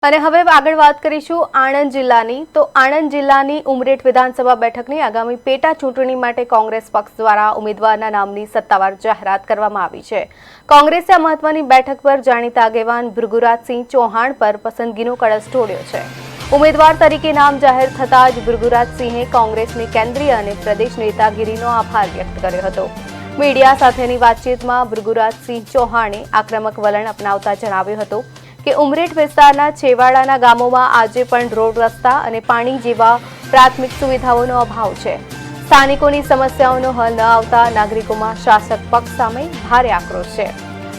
અને હવે આગળ વાત કરીશું આણંદ જિલ્લાની તો આણંદ જિલ્લાની ઉમરેઠ વિધાનસભા બેઠકની આગામી પેટા ચૂંટણી માટે કોંગ્રેસ પક્ષ દ્વારા ઉમેદવારના નામની સત્તાવાર જાહેરાત કરવામાં આવી છે। કોંગ્રેસે આ મહત્વની બેઠક પર જાણીતા આગેવાન ભૃગુરાજસિંહ ચૌહાણ પર પસંદગીનો કળશ ઢોળ્યો છે। ઉમેદવાર તરીકે નામ જાહેર થતાં જ ભૃગુરાજસિંહે કોંગ્રેસની કેન્દ્રીય અને પ્રદેશ નેતાગીરીનો આભાર વ્યક્ત કર્યો હતો। મીડિયા સાથેની વાતચીતમાં ભૃગુરાજસિંહ ચૌહાણે આક્રમક વલણ અપનાવતા જણાવ્યું હતું કે ઉમરેઠ વિસ્તારના છેવાડાના ગામોમાં આજે પણ રોડ રસ્તા અને પાણી જેવા પ્રાથમિક સુવિધાઓનો અભાવ છે। સ્થાનિકોની સમસ્યાઓનો હલ ન આવતા નાગરિકોમાં શાસક પક્ષ સામે ભારે આક્રોશ છે।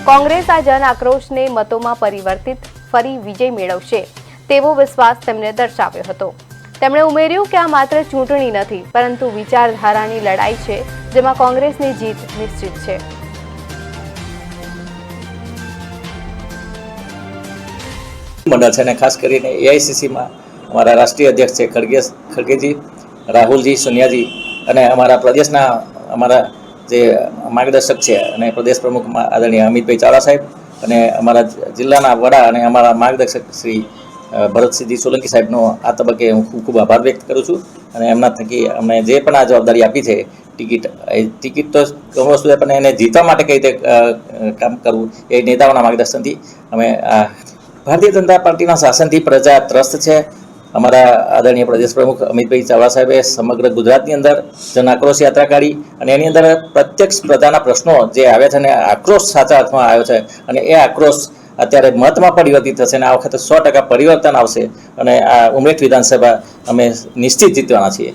કોંગ્રેસ આ જન આક્રોશને મતોમાં પરિવર્તિત ફરી વિજય મેળવશે તેવો વિશ્વાસ તેમણે દર્શાવ્યો હતો। તેમણે ઉમેર્યું કે આ માત્ર ચૂંટણી નથી પરંતુ વિચારધારાની લડાઈ છે જેમાં કોંગ્રેસની જીત નિશ્ચિત છે। મંડળ છે અને ખાસ કરીને એઆઈસીસીમાં અમારા રાષ્ટ્રીય અધ્યક્ષ છે ખડગેજી, રાહુલજી, સોનિયાજી અને અમારા પ્રદેશના અમારા જે માર્ગદર્શક છે અને પ્રદેશ પ્રમુખ આદરણીય અમિતભાઈ ચાવડા સાહેબ અને અમારા જિલ્લાના વડા અને અમારા માર્ગદર્શક શ્રી ભરતસિંહજી સોલંકી સાહેબનો આ તબક્કે હું ખૂબ ખૂબ આભાર વ્યક્ત કરું છું। અને એમના થકી અમને જે પણ આ જવાબદારી આપી છે ટિકિટ તો ઘણું વસ્તુ છે પણ એને જીતવા માટે કઈ રીતે કામ કરવું એ નેતાઓના માર્ગદર્શનથી અમે ભારતીય જનતા પાર્ટીના શાસનથી પ્રજા ત્રસ્ત છે। અમારા આદરણીય પ્રદેશ પ્રમુખ અમિતભાઈ ચાવડા સાહેબે સમગ્ર ગુજરાતની અંદર જન આક્રોશ યાત્રા કાઢી અને એની અંદર પ્રત્યક્ષ પ્રજાના પ્રશ્નો જે આવ્યા છે અને આક્રોશ સાચા અર્થમાં આવ્યો છે અને એ આક્રોશ અત્યારે મતમાં પરિવર્તિત થશે અને આ વખતે 100% પરિવર્તન આવશે અને આ ઉમરેઠ વિધાનસભા અમે નિશ્ચિત જીતવાના છીએ।